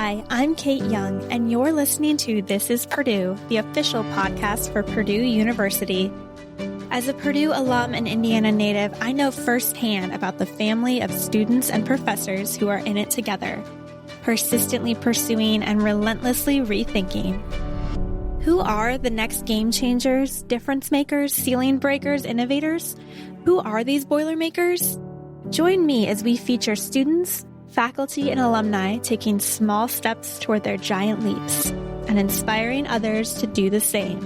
Hi, I'm Kate Young, and you're listening to This is Purdue, the official podcast for Purdue University. As a Purdue alum and Indiana native, I know firsthand about the family of students and professors who are in it together, persistently pursuing and relentlessly rethinking. Who are the next game changers, difference makers, ceiling breakers, innovators? Who are these Boilermakers? Join me as we feature students, faculty, and alumni taking small steps toward their giant leaps and inspiring others to do the same.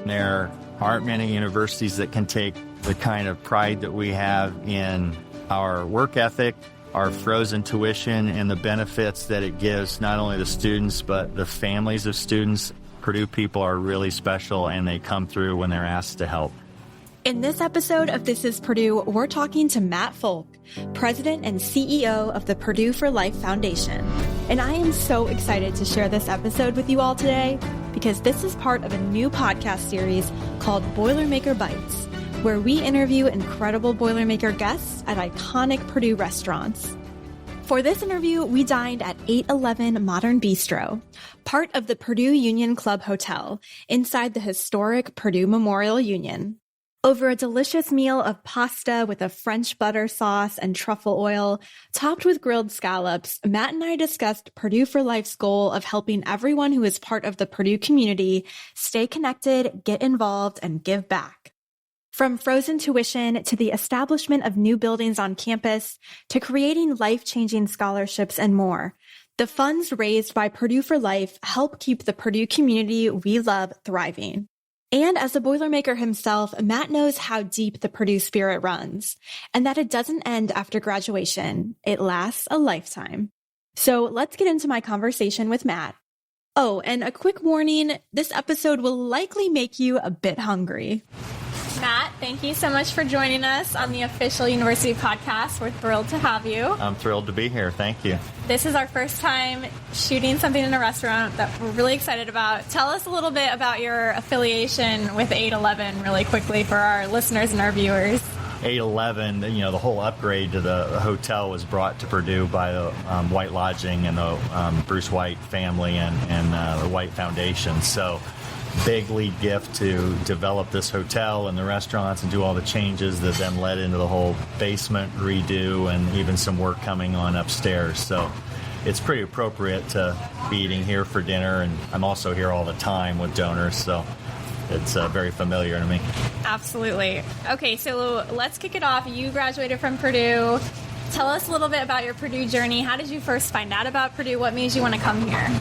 There aren't many universities that can take the kind of pride that we have in our work ethic, our frozen tuition, and the benefits that it gives not only the students but the families of students. Purdue people are really special, and they come through when they're asked to help. In this episode of This is Purdue, we're talking to Matt Folk, President and CEO of the Purdue for Life Foundation. And I am so excited to share this episode with you all today because this is part of a new podcast series called Boilermaker Bites, where we interview incredible Boilermaker guests at iconic Purdue restaurants. For this interview, we dined at 811 Modern Bistro, part of the Purdue Union Club Hotel, inside the historic Purdue Memorial Union. Over a delicious meal of pasta with a French butter sauce and truffle oil, topped with grilled scallops, Matt and I discussed Purdue for Life's goal of helping everyone who is part of the Purdue community stay connected, get involved, and give back. From frozen tuition to the establishment of new buildings on campus to creating life-changing scholarships and more, the funds raised by Purdue for Life help keep the Purdue community we love thriving. And as a Boilermaker himself, Matt knows how deep the Purdue spirit runs, and that it doesn't end after graduation. It lasts a lifetime. So let's get into my conversation with Matt. Oh, and a quick warning, this episode will likely make you a bit hungry. Matt, thank you so much for joining us on the official university podcast. We're thrilled to have you. I'm thrilled to be here. Thank you. This is our first time shooting something in a restaurant that we're really excited about. Tell us a little bit about your affiliation with 811 really quickly for our listeners and our viewers. 811, the whole upgrade to the hotel was brought to Purdue by the White Lodging and the Bruce White family and the White Foundation. So big lead gift to develop this hotel and the restaurants and do all the changes that then led into the whole basement redo and even some work coming on upstairs. So it's pretty appropriate to be eating here for dinner, and I'm also here all the time with donors, so it's very familiar to me. Absolutely. Okay, so let's kick it off. You graduated from Purdue. Tell us a little bit about your Purdue journey. How did you first find out about Purdue? What made you want to come here?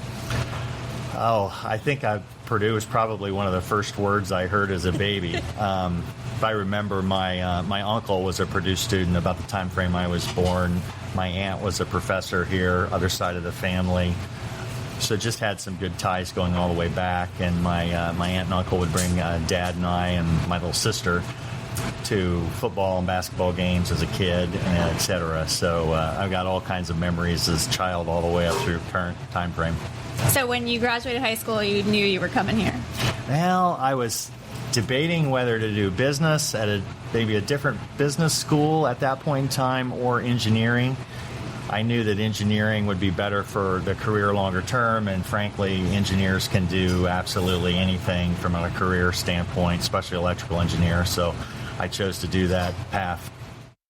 Oh, I think Purdue was probably one of the first words I heard as a baby. If I remember, my uncle was a Purdue student about the time frame I was born. My aunt was a professor here, other side of the family. So just had some good ties going all the way back. And my aunt and uncle would bring Dad and I and my little sister to football and basketball games as a kid, and et cetera. So I've got all kinds of memories as a child all the way up through current time frame. So when you graduated high school, you knew you were coming here? Well, I was debating whether to do business at maybe a different business school at that point in time or engineering. I knew that engineering would be better for the career longer term, and frankly, engineers can do absolutely anything from a career standpoint, especially electrical engineer, so I chose to do that path.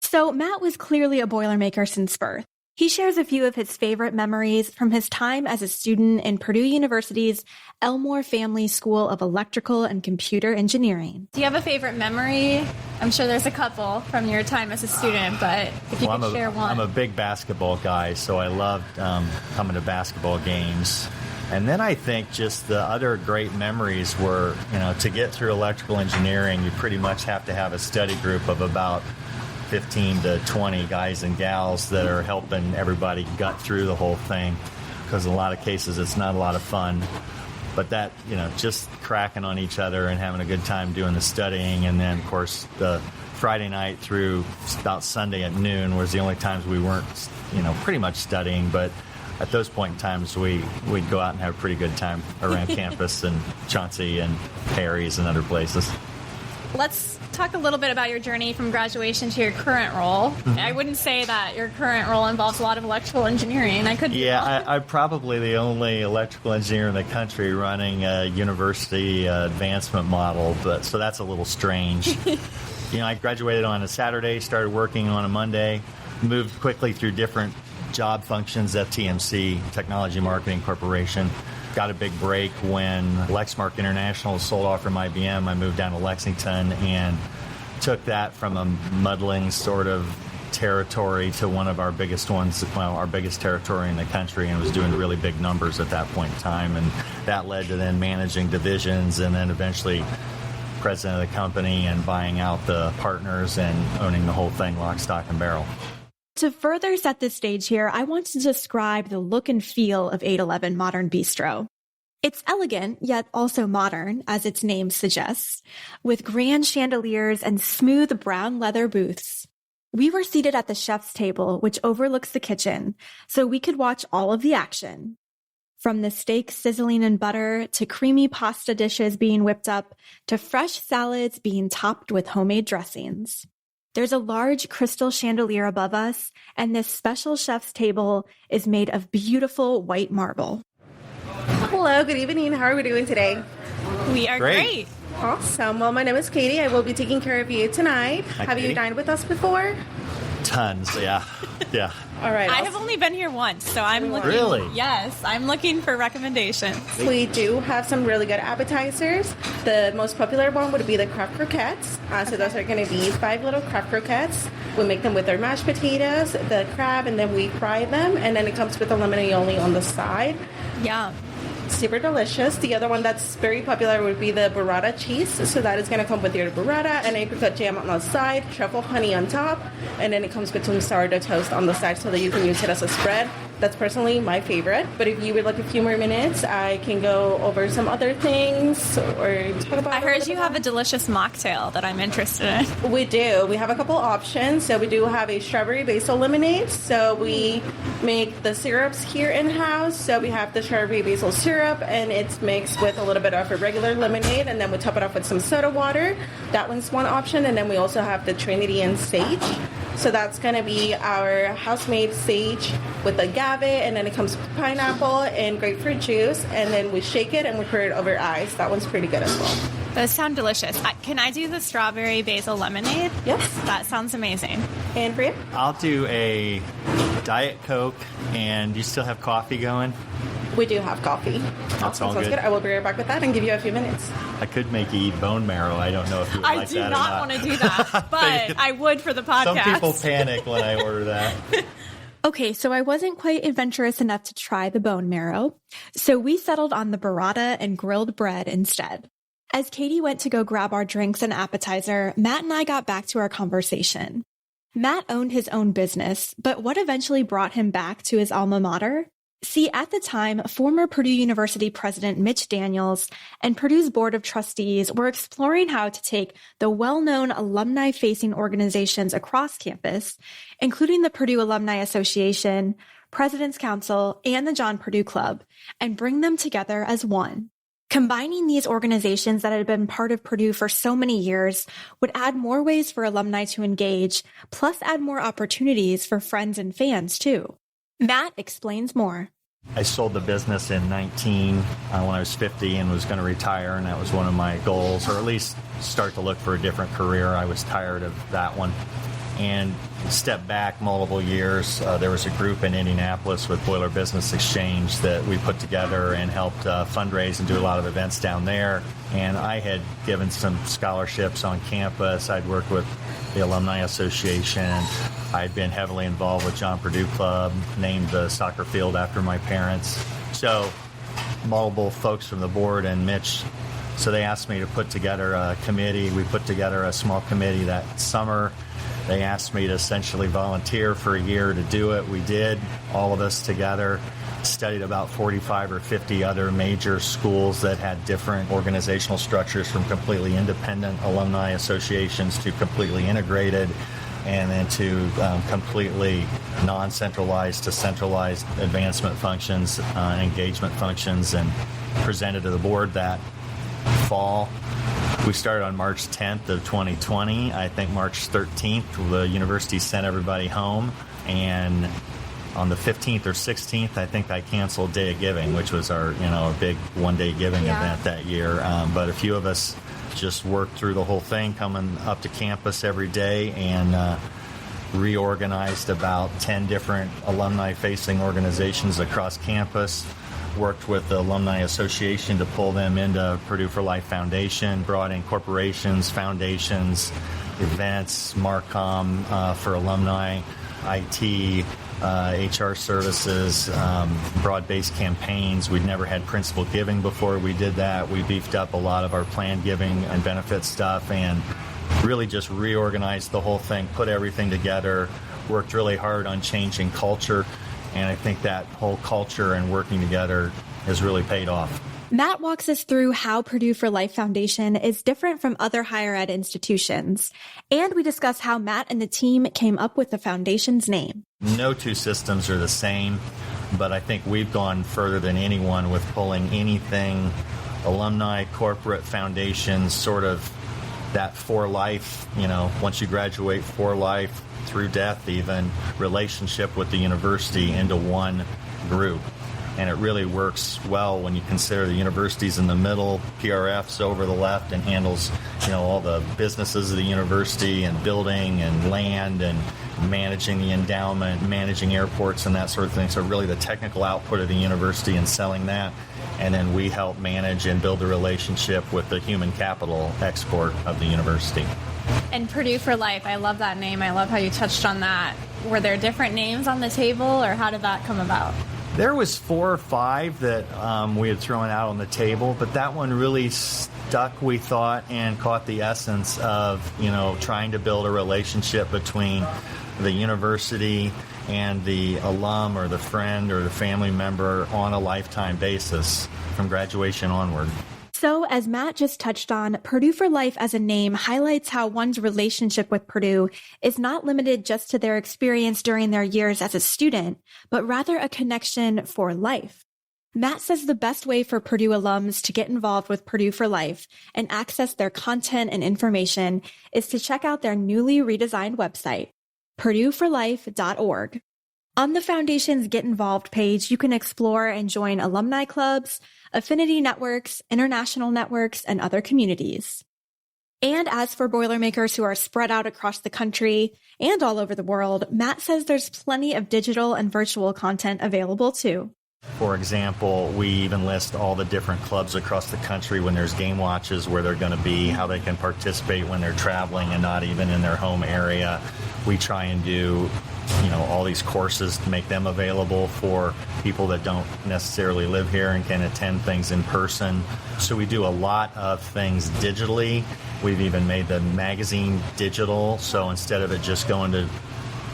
So Matt was clearly a Boilermaker since birth. He shares a few of his favorite memories from his time as a student in Purdue University's Elmore Family School of Electrical and Computer Engineering. Do you have a favorite memory? I'm sure there's a couple from your time as a student, but if you could share one. I'm a big basketball guy, so I loved coming to basketball games. And then I think just the other great memories were, to get through electrical engineering, you pretty much have to have a study group of about 15 to 20 guys and gals that are helping everybody gut through the whole thing, because in a lot of cases it's not a lot of fun. But that, just cracking on each other and having a good time doing the studying, and then, of course, the Friday night through about Sunday at noon was the only times we weren't, pretty much studying, but at those point in times we'd go out and have a pretty good time around campus and Chauncey and Harry's and other places. Let's talk a little bit about your journey from graduation to your current role. Mm-hmm. I wouldn't say that your current role involves a lot of electrical engineering. I'm probably the only electrical engineer in the country running a university advancement model, so that's a little strange. I graduated on a Saturday, started working on a Monday, moved quickly through different job functions at TMC, Technology Marketing Corporation. Got a big break when Lexmark International sold off from IBM. I moved down to Lexington and took that from a muddling sort of territory to one of our biggest ones, our biggest territory in the country, and was doing really big numbers at that point in time. And that led to then managing divisions and then eventually president of the company and buying out the partners and owning the whole thing, lock, stock, and barrel. To further set the stage here, I want to describe the look and feel of 811 Modern Bistro. It's elegant, yet also modern, as its name suggests, with grand chandeliers and smooth brown leather booths. We were seated at the chef's table, which overlooks the kitchen, so we could watch all of the action. From the steak sizzling in butter, to creamy pasta dishes being whipped up, to fresh salads being topped with homemade dressings. There's a large crystal chandelier above us, and this special chef's table is made of beautiful white marble. Hello, good evening. How are we doing today? We are great. Awesome. Well, my name is Katie. I will be taking care of you tonight. Hi, Have Katie. you dined with us before? Tons, yeah. All right. I have only been here once, so I'm looking. Really? Yes, I'm looking for recommendations. We do have some really good appetizers. The most popular one would be the crab croquettes. So those are going to be 5 little crab croquettes. We make them with our mashed potatoes, the crab, and then we fry them. And then it comes with a lemon aioli on the side. Yeah. Super delicious. The other one that's very popular would be the burrata cheese. So that is going to come with your burrata and apricot jam on the side, truffle honey on top, and then it comes with some sourdough toast on the side so that you can use it as a spread. That's personally my favorite. But if you would like a few more minutes, I can go over some other things or talk about. I heard you have a delicious mocktail that I'm interested in. We do. We have a couple options. So we do have a strawberry basil lemonade. So we make the syrups here in-house. So we have the strawberry basil syrup, and it's mixed with a little bit of a regular lemonade, and then we top it off with some soda water. That one's one option. And then we also have the Trinity and Sage. So that's going to be our house-made sage with agave, and then it comes with pineapple and grapefruit juice, and then we shake it and we pour it over ice. That one's pretty good as well. Those sound delicious. Can I do the strawberry basil lemonade? Yes. That sounds amazing. And for you? I'll do a Diet Coke, and do you still have coffee going? We do have coffee. That's all Sounds good. I will be right back with that and give you a few minutes. I could make you eat bone marrow. I don't know if you would like that or not. I do not want to do that, but I would for the podcast. Some people panic when I order that. Okay, so I wasn't quite adventurous enough to try the bone marrow, so we settled on the burrata and grilled bread instead. As Katie went to go grab our drinks and appetizer, Matt and I got back to our conversation. Matt owned his own business, but what eventually brought him back to his alma mater? See, at the time, former Purdue University President Mitch Daniels and Purdue's Board of Trustees were exploring how to take the well-known alumni-facing organizations across campus, including the Purdue Alumni Association, President's Council, and the John Purdue Club, and bring them together as one. Combining these organizations that had been part of Purdue for so many years would add more ways for alumni to engage, plus add more opportunities for friends and fans, too. Matt explains more. I sold the business in 19 when I was 50 and was going to retire, and that was one of my goals, or at least start to look for a different career. I was tired of that one. And stepped back multiple years. There was a group in Indianapolis with Boiler Business Exchange that we put together and helped fundraise and do a lot of events down there. And I had given some scholarships on campus. I'd worked with the Alumni Association. I'd been heavily involved with John Purdue Club, named the soccer field after my parents. So multiple folks from the board and Mitch. So they asked me to put together a committee. We put together a small committee that summer. They asked me to essentially volunteer for a year to do it. We did, all of us together. Studied about 45 or 50 other major schools that had different organizational structures, from completely independent alumni associations to completely integrated, and then to completely non-centralized to centralized advancement functions, engagement functions, and presented to the board that fall. We started on March 10th of 2020. I think March 13th, the university sent everybody home. And on the 15th or 16th, I think I canceled Day of Giving, which was our big one-day giving event that year. But a few of us just worked through the whole thing, coming up to campus every day, and reorganized about 10 different alumni-facing organizations across campus. Worked with the Alumni Association to pull them into Purdue for Life Foundation, brought in corporations, foundations, events, Marcom for alumni, IT, HR services, broad-based campaigns. We'd never had principal giving before we did that. We beefed up a lot of our planned giving and benefit stuff and really just reorganized the whole thing, put everything together, worked really hard on changing culture. And I think that whole culture and working together has really paid off. Matt walks us through how Purdue for Life Foundation is different from other higher ed institutions. And we discuss how Matt and the team came up with the foundation's name. No two systems are the same, but I think we've gone further than anyone with pulling anything alumni, corporate, foundations, sort of that for life, once you graduate, for life, through death even, relationship with the university into one group. And it really works well when you consider the university's in the middle, PRF's over the left and handles, all the businesses of the university and building and land and managing the endowment, managing airports and that sort of thing. So really the technical output of the university and selling that. And then we help manage and build the relationship with the human capital export of the university. And Purdue for Life, I love that name. I love how you touched on that. Were there different names on the table, or how did that come about? There was 4 or 5 that we had thrown out on the table, but that one really stuck, we thought, and caught the essence of, trying to build a relationship between the university and the alum or the friend or the family member on a lifetime basis from graduation onward. So, as Matt just touched on, Purdue for Life as a name highlights how one's relationship with Purdue is not limited just to their experience during their years as a student, but rather a connection for life. Matt says the best way for Purdue alums to get involved with Purdue for Life and access their content and information is to check out their newly redesigned website, purdueforlife.org. On the Foundation's Get Involved page, you can explore and join alumni clubs, affinity networks, international networks, and other communities. And as for Boilermakers who are spread out across the country and all over the world, Matt says there's plenty of digital and virtual content available too. For example, we even list all the different clubs across the country when there's game watches, where they're going to be, how they can participate when they're traveling and not even in their home area. We try and do, all these courses to make them available for people that don't necessarily live here and can attend things in person. So we do a lot of things digitally. We've even made the magazine digital, so instead of it just going to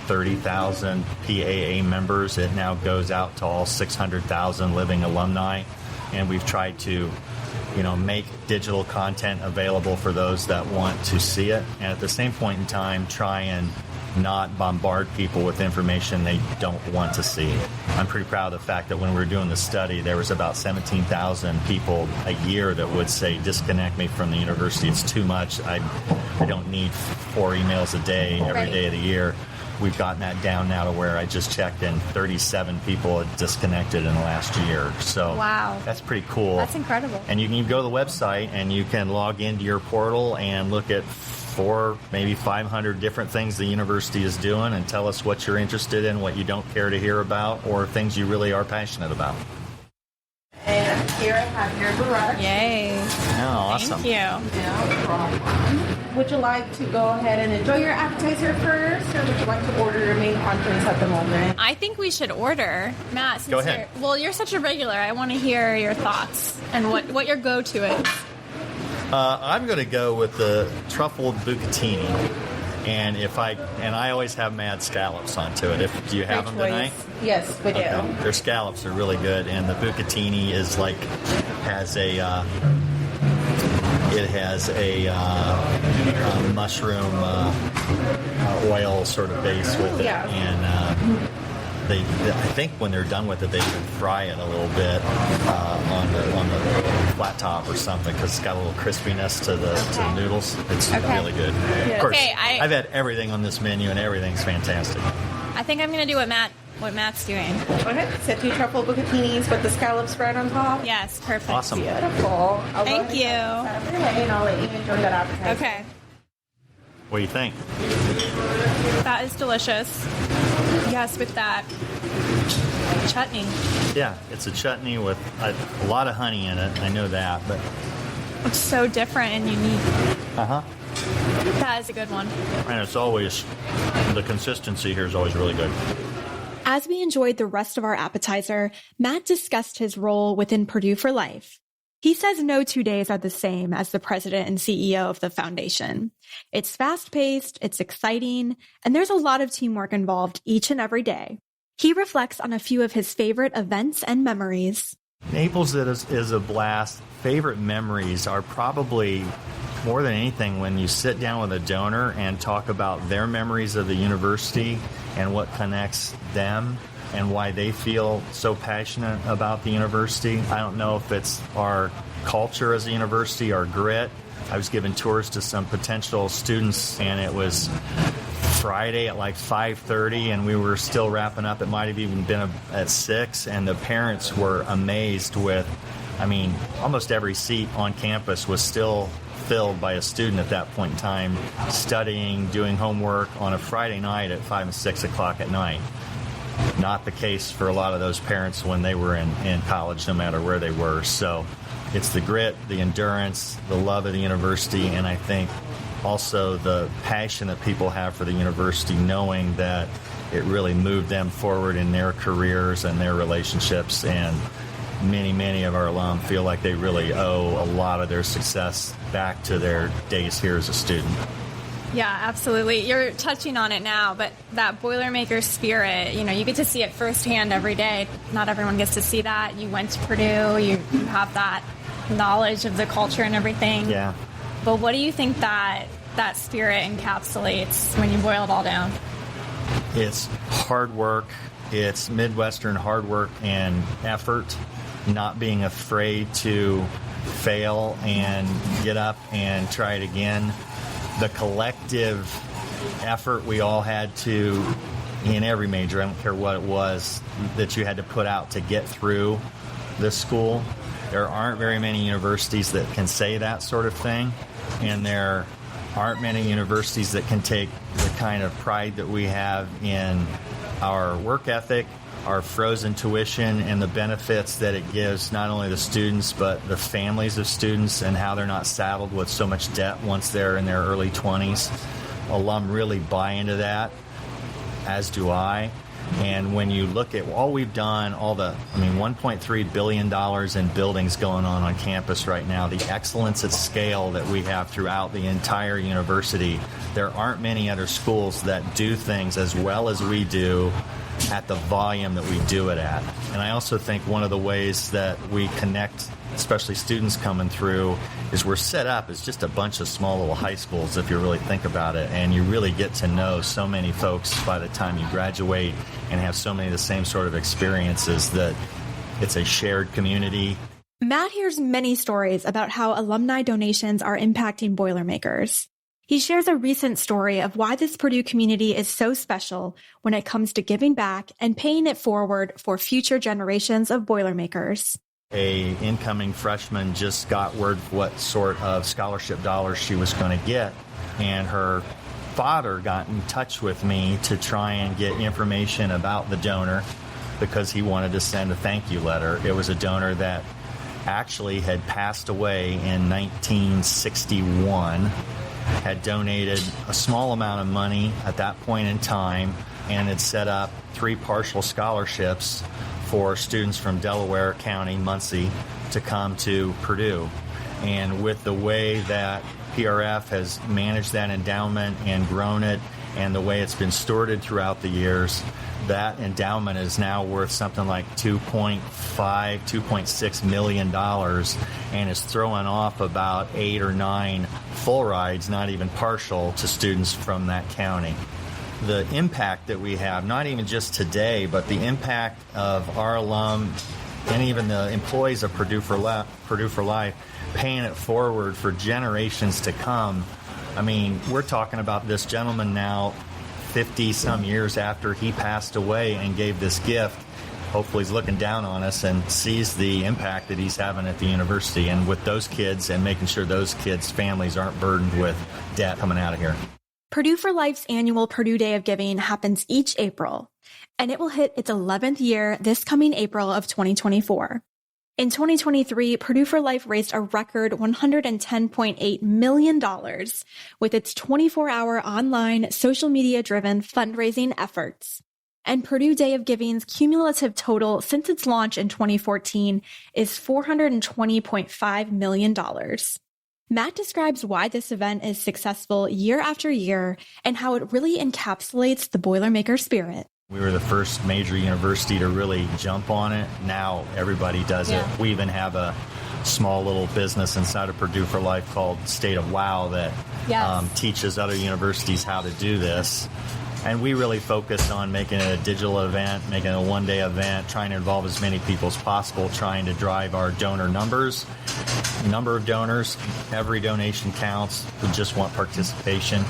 30,000 PAA members, it now goes out to all 600,000 living alumni. And we've tried to, make digital content available for those that want to see it. And at the same point in time, try and not bombard people with information they don't want to see. I'm pretty proud of the fact that when we were doing the study, there was about 17,000 people a year that would say, disconnect me from the university. It's too much. I don't need 4 emails a day every day of the year. We've gotten that down now to where I just checked in 37 people had disconnected in the last year. So wow, that's pretty cool. That's incredible. And you can go to the website and you can log into your portal and look at 400, maybe 500 different things the university is doing and tell us what you're interested in, what you don't care to hear about, or things you really are passionate about. And here I have your barrage. Yay. Oh, awesome. Thank you. No problem. Would you like to go ahead and enjoy your appetizer first, or would you like to order your main entrees at the moment? I think we should order. Matt, since Go ahead. you're such a regular, I want to hear your thoughts and what your go-to is. I'm going to go with the truffled bucatini. And I always have mad scallops onto it. Do you have them tonight? Yes, we do. Okay. Their scallops are really good, and the bucatini is has a mushroom oil sort of base with it, and I think when they're done with it, they can fry it a little bit on the flat top or something because it's got a little crispiness to the noodles. It's really good. Of course, I've had everything on this menu, and everything's fantastic. I think I'm going to do what Matt's doing. Okay, so 2 truffle bucatinis with the scallop spread on top. Yes, perfect. Awesome. Beautiful. Thank you. And I'll let you enjoy that appetizer. Okay. What do you think? That is delicious. Yes, with that chutney. Yeah, it's a chutney with a lot of honey in it. I know that, but It's so different and unique. That is a good one. And it's always, the consistency here is always really good. As we enjoyed the rest of our appetizer, Matt discussed his role within Purdue for Life. He says no 2 days are the same as the president and CEO of the foundation. It's fast-paced, it's exciting, and there's a lot of teamwork involved each and every day. He reflects on a few of his favorite events and memories. Naples is a blast. Favorite memories are probably, more than anything, when you sit down with a donor and talk about their memories of the university and what connects them and why they feel so passionate about the university. I don't know if it's our culture as a university, our grit. I was giving tours to some potential students, and it was Friday at like 5:30, and we were still wrapping up. It might have even been at 6, and the parents were amazed with, almost every seat on campus was still filled by a student at that point in time, studying, doing homework on a Friday night at 5 and 6 o'clock at night. Not the case for a lot of those parents when they were in college, no matter where they were. So it's the grit, the endurance, the love of the university, and I think also the passion that people have for the university, knowing that it really moved them forward in their careers and their relationships. And many of our alum feel like they really owe a lot of their success back to their days here as a student. Yeah, absolutely. You're touching on it now, but that Boilermaker spirit, you get to see it firsthand every day. Not everyone gets to see that. You went to Purdue, you have that knowledge of the culture and everything. Yeah. But what do you think that spirit encapsulates when you boil it all down? It's hard work. It's Midwestern hard work and effort, not being afraid to fail and get up and try it again. The collective effort we all had to, in every major, I don't care what it was, that you had to put out to get through this school. There aren't very many universities that can say that sort of thing, and there aren't many universities that can take the kind of pride that we have in our work ethic, our frozen tuition, and the benefits that it gives not only the students but the families of students, and how they're not saddled with so much debt once they're in their early 20s. Alum really buy into that, as do I. And when you look at all we've done, $1.3 billion in buildings going on campus right now, the excellence at scale that we have throughout the entire university, there aren't many other schools that do things as well as we do at the volume that we do it at. And I also think one of the ways that we connect, especially students coming through, is we're set up as just a bunch of small little high schools, if you really think about it, and you really get to know so many folks by the time you graduate and have so many of the same sort of experiences that it's a shared community. Matt hears many stories about how alumni donations are impacting Boilermakers. He shares a recent story of why this Purdue community is so special when it comes to giving back and paying it forward for future generations of Boilermakers. A incoming freshman just got word what sort of scholarship dollars she was going to get, and her father got in touch with me to try and get information about the donor because he wanted to send a thank you letter. It was a donor that actually had passed away in 1961, had donated a small amount of money at that point in time, and had set up 3 partial scholarships for students from Delaware County, Muncie, to come to Purdue. And with the way that PRF has managed that endowment and grown it, and the way it's been stewarded throughout the years, that endowment is now worth something like $2.6 million, and is throwing off about 8 or 9 full rides, not even partial, to students from that county. the impact that we have, not even just today, but the impact of our alum and even the employees of Purdue for Life, paying it forward for generations to come. I mean, we're talking about this gentleman now 50-some years after he passed away and gave this gift. Hopefully he's looking down on us and sees the impact that he's having at the university and with those kids and making sure those kids' families aren't burdened with debt coming out of here. Purdue for Life's annual Purdue Day of Giving happens each April, and it will hit its 11th year this coming April of 2024. In 2023, Purdue for Life raised a record $110.8 million with its 24-hour online, social media-driven fundraising efforts. And Purdue Day of Giving's cumulative total since its launch in 2014 is $420.5 million. Matt describes why this event is successful year after year and how it really encapsulates the Boilermaker spirit. We were the first major university to really jump on it. Now everybody does it. We even have a small little business inside of Purdue for Life called State of Wow that teaches other universities how to do this. And we really focus on making it a digital event, making it a one-day event, trying to involve as many people as possible, trying to drive our donor numbers. Number of donors, every donation counts. We just want participation.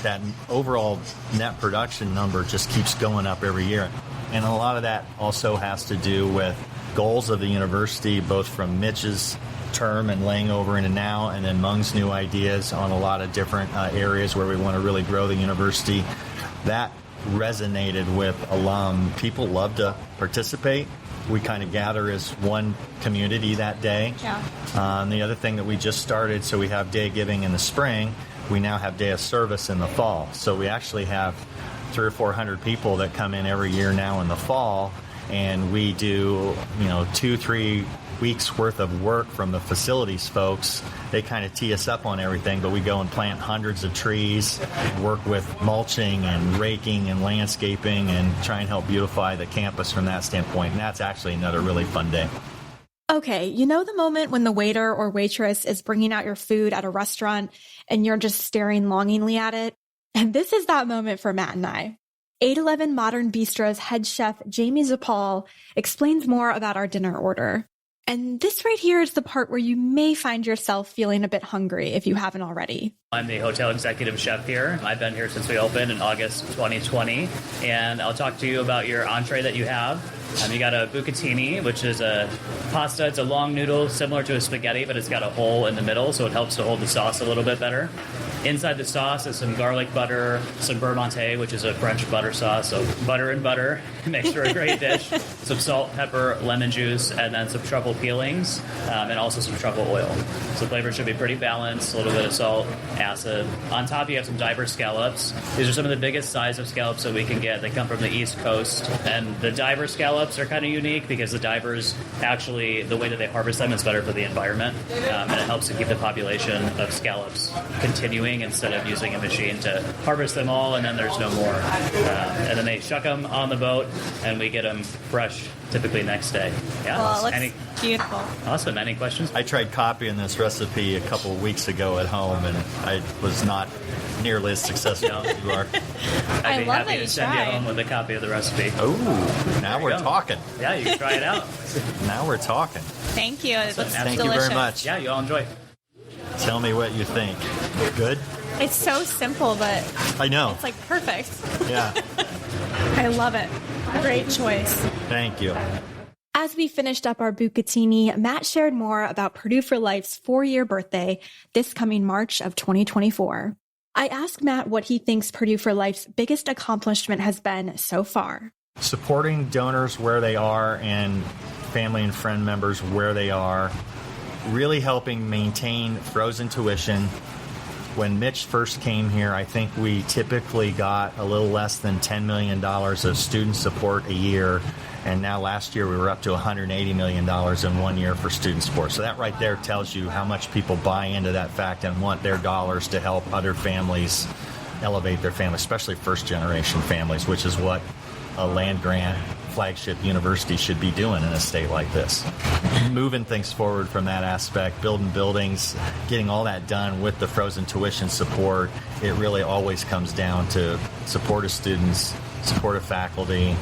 That overall net production number just keeps going up every year. And a lot of that also has to do with goals of the university, both from Mitch's term and laying over into now, and then Mung's new ideas on a lot of different areas where we want to really grow the university. That resonated with alum. People love to participate. We kind of gather as one community that day. The other thing that we just started, so we have Day of Giving in the spring, we now have Day of Service in the fall. So we actually have 300 or 400 people that come in every year now in the fall, and we do 2-3 weeks worth of work from the facilities folks. They kind of tee us up on everything, but we go and plant hundreds of trees, work with mulching and raking and landscaping, and try and help beautify the campus from that standpoint. And that's actually another really fun day. Okay, you know the moment when the waiter or waitress is bringing out your food at a restaurant and you're just staring longingly at it? And this is that moment for Matt and I. 811 Modern Bistro's head chef, Jamie Zapal, explains more about our dinner order. And this right here is the part where you may find yourself feeling a bit hungry if you haven't already. I'm the hotel executive chef here. I've been here since we opened in August 2020, and I'll talk to you about your entree that you have. You got a bucatini, which is a pasta. It's a long noodle similar to a spaghetti, but it's got a hole in the middle, so it helps to hold the sauce a little bit better. Inside the sauce is some garlic butter, some beurre monté, which is a French butter sauce, so butter and butter makes for a great dish. Some salt, pepper, lemon juice, and then some truffle peelings, and also some truffle oil. So the flavor should be pretty balanced, a little bit of salt, acid. On top you have some diver scallops. These are some of the biggest size of scallops that we can get. They come from the East Coast, and the diver scallops are kind of unique because the divers actually, the way that they harvest them is better for the environment, and it helps to keep the population of scallops continuing instead of using a machine to harvest them all and then there's no more. And then they shuck them on the boat and we get them fresh typically next day. Yeah. Well, it looks beautiful. Awesome. Any questions? I tried copying this recipe a couple of weeks ago at home, and I was not nearly as successful as you are. I'd be love happy that to you send you tried. home with a copy of the recipe. Oh, now we're talking. Yeah, you can try it out. Now we're talking. Thank you. It looks Thank delicious. you very much. Yeah, you all enjoy. Tell me what you think. Good? It's so simple, but I know. it's like perfect. Yeah. I love it. Great choice. Thank you. As we finished up our bucatini, Matt shared more about Purdue for Life's 4-year birthday this coming March of 2024. I asked Matt what he thinks Purdue for Life's biggest accomplishment has been so far. Supporting donors where they are and family and friend members where they are, really helping maintain frozen tuition. When Mitch first came here, I think we typically got a little less than $10 million of student support a year. And now last year we were up to $180 million in 1 year for student support. So that right there tells you how much people buy into that fact and want their dollars to help other families elevate their family, especially first-generation families, which is what a land grant flagship university should be doing in a state like this. Moving things forward from that aspect, building buildings, getting all that done with the frozen tuition support, it really always comes down to support of students, support of faculty,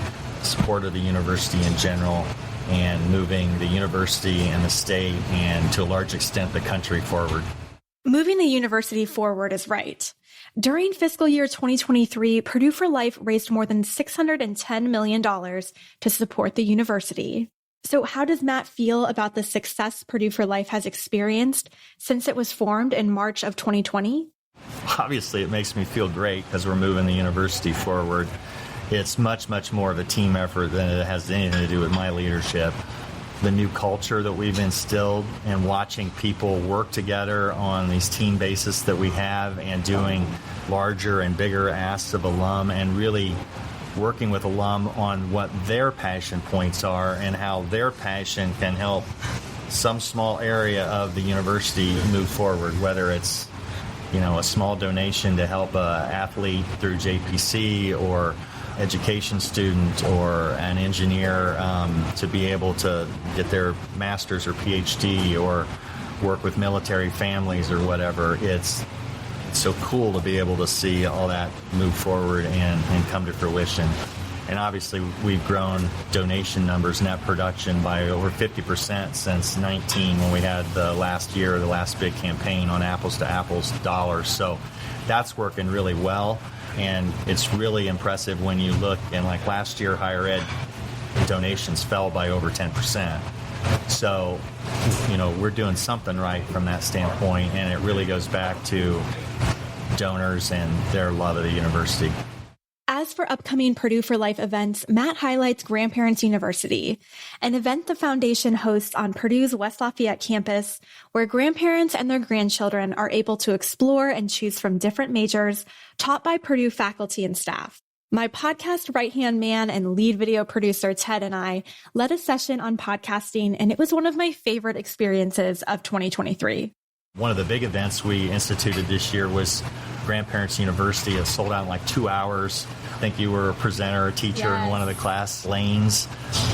support of the university in general, and moving the university and the state and to a large extent the country forward. Moving the university forward is right. During fiscal year 2023, Purdue for Life raised more than $610 million to support the university. So how does Matt feel about the success Purdue for Life has experienced since it was formed in March of 2020? Obviously, it makes me feel great because we're moving the university forward. It's much, much more of a team effort than it has anything to do with my leadership. The new culture that we've instilled and watching people work together on these team bases that we have and doing larger and bigger asks of alum and really working with alum on what their passion points are and how their passion can help some small area of the university move forward, whether it's, a small donation to help an athlete through JPC or education student or an engineer to be able to get their master's or PhD or work with military families or whatever. It's so cool to be able to see all that move forward and come to fruition. And obviously we've grown donation numbers, net production by over 50% since 19 when we had the last big campaign on apples to apples dollars. So that's working really well. And it's really impressive when you look, and like last year, higher ed donations fell by over 10%. So, we're doing something right from that standpoint, and it really goes back to donors and their love of the university. As for upcoming Purdue for Life events, Matt highlights Grandparents University, an event the foundation hosts on Purdue's West Lafayette campus, where grandparents and their grandchildren are able to explore and choose from different majors taught by Purdue faculty and staff. My podcast right-hand man and lead video producer, Ted, and I led a session on podcasting, and it was one of my favorite experiences of 2023. One of the big events we instituted this year was Grandparents University. It sold out in like 2 hours. I think you were a presenter, a teacher in one of the class lanes.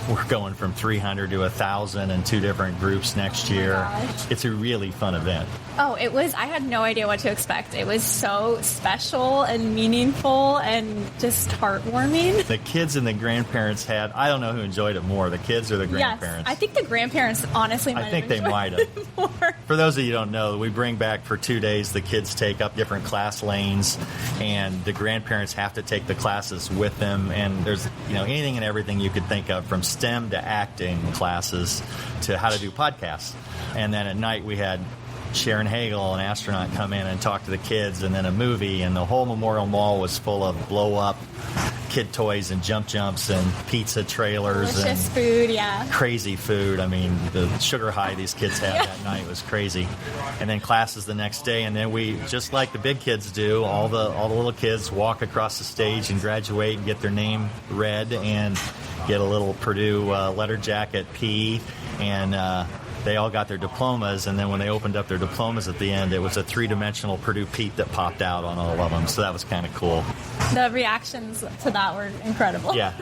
We're going from 300 to 1,000 in 2 different groups next year. It's a really fun event. Oh, it was. I had no idea what to expect. It was so special and meaningful and just heartwarming. The kids and the grandparents I don't know who enjoyed it more, the kids or the grandparents. Yes, I think the grandparents honestly might have enjoyed it more. For those of you who don't know, we bring back for 2 days, the kids take up different class lanes, and the grandparents have to take the classes with them. And there's, anything and everything you could think of, from STEM to acting classes to how to do podcasts. And then at night we had Sharon Hagel, an astronaut, come in and talk to the kids, and then a movie, and the whole Memorial Mall was full of blow-up kid toys and jumps and pizza trailers. Delicious and food, yeah. Crazy food. I mean, the sugar high these kids had that night was crazy. And then classes the next day, and then we, just like the big kids do, all the little kids walk across the stage and graduate and get their name read and get a little Purdue letter jacket P, and they all got their diplomas, and then when they opened up their diplomas at the end, it was a 3-dimensional Purdue Pete that popped out on all of them, so that was kind of cool. The reactions to that were incredible. Yeah.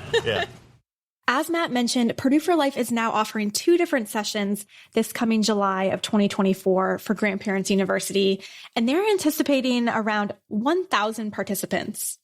As Matt mentioned, Purdue for Life is now offering 2 different sessions this coming July of 2024 for Grandparents University, and they're anticipating around 1,000 participants.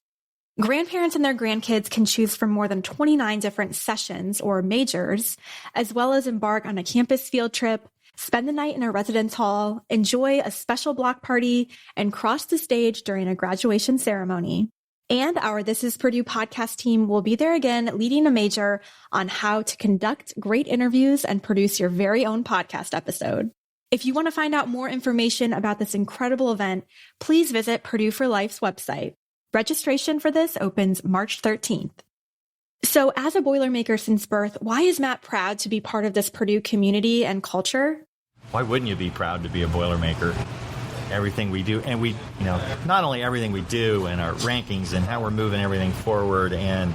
Grandparents and their grandkids can choose from more than 29 different sessions or majors, as well as embark on a campus field trip, spend the night in a residence hall, enjoy a special block party, and cross the stage during a graduation ceremony. And our This Is Purdue podcast team will be there again, leading a major on how to conduct great interviews and produce your very own podcast episode. If you want to find out more information about this incredible event, please visit Purdue for Life's website. Registration for this opens March 13th. So as a Boilermaker since birth, why is Matt proud to be part of this Purdue community and culture? Why wouldn't you be proud to be a Boilermaker? Everything we do, and we, not only everything we do and our rankings and how we're moving everything forward and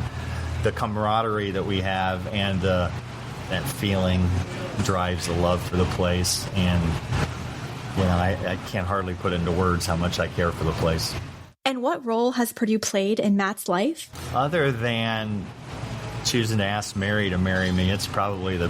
the camaraderie that we have and that feeling drives the love for the place. And, I can't hardly put into words how much I care for the place. And what role has Purdue played in Matt's life? Other than choosing to ask Mary to marry me, it's probably the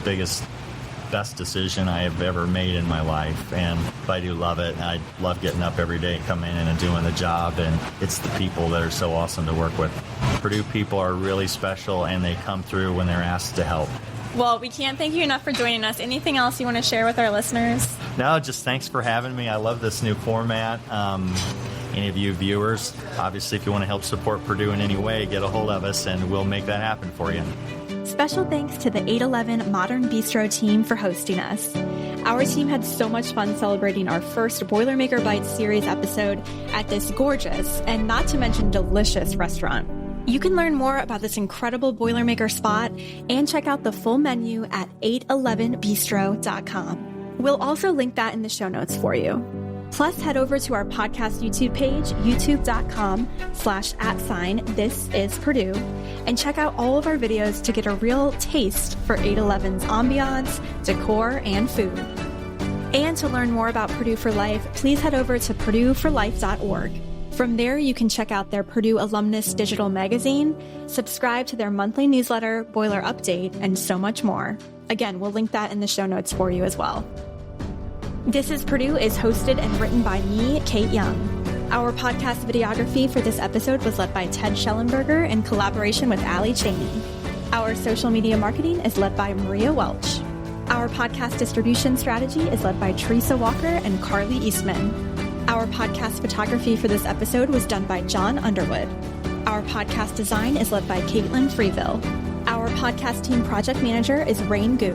best decision I have ever made in my life. And I do love it. I love getting up every day, coming in and doing the job. And it's the people that are so awesome to work with. Purdue people are really special, and they come through when they're asked to help. Well, we can't thank you enough for joining us. Anything else you want to share with our listeners? No, just thanks for having me. I love this new format. Any of you viewers, obviously, if you want to help support Purdue in any way, get a hold of us, and we'll make that happen for you. Special thanks to the 811 Modern Bistro team for hosting us. Our team had so much fun celebrating our first Boilermaker Bites series episode at this gorgeous and not to mention delicious restaurant. You can learn more about this incredible Boilermaker spot and check out the full menu at 811bistro.com. We'll also link that in the show notes for you. Plus, head over to our podcast YouTube page, youtube.com/@ThisIsPurdue, and check out all of our videos to get a real taste for 811's ambiance, decor, and food. And to learn more about Purdue for Life, please head over to purdueforlife.org. From there, you can check out their Purdue Alumnus digital magazine, subscribe to their monthly newsletter, Boiler Update, and so much more. Again, we'll link that in the show notes for you as well. This is Purdue is hosted and written by me, Kate Young. Our podcast videography for this episode was led by Ted Schellenberger in collaboration with Allie Cheney. Our social media marketing is led by Maria Welch. Our podcast distribution strategy is led by Teresa Walker and Carly Eastman. Our podcast photography for this episode was done by John Underwood. Our podcast design is led by Caitlin Freeville. Our podcast team project manager is Rain Gu.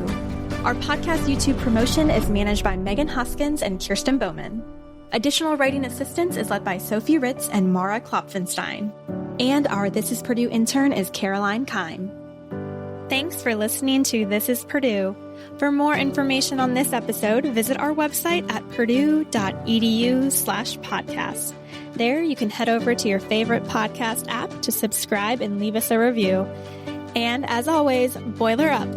Our podcast YouTube promotion is managed by Megan Hoskins and Kirsten Bowman. Additional writing assistance is led by Sophie Ritz and Mara Klopfenstein. And our This is Purdue intern is Caroline Kime. Thanks for listening to This is Purdue. For more information on this episode, visit our website at purdue.edu/podcast. There you can head over to your favorite podcast app to subscribe and leave us a review. And as always, boiler up.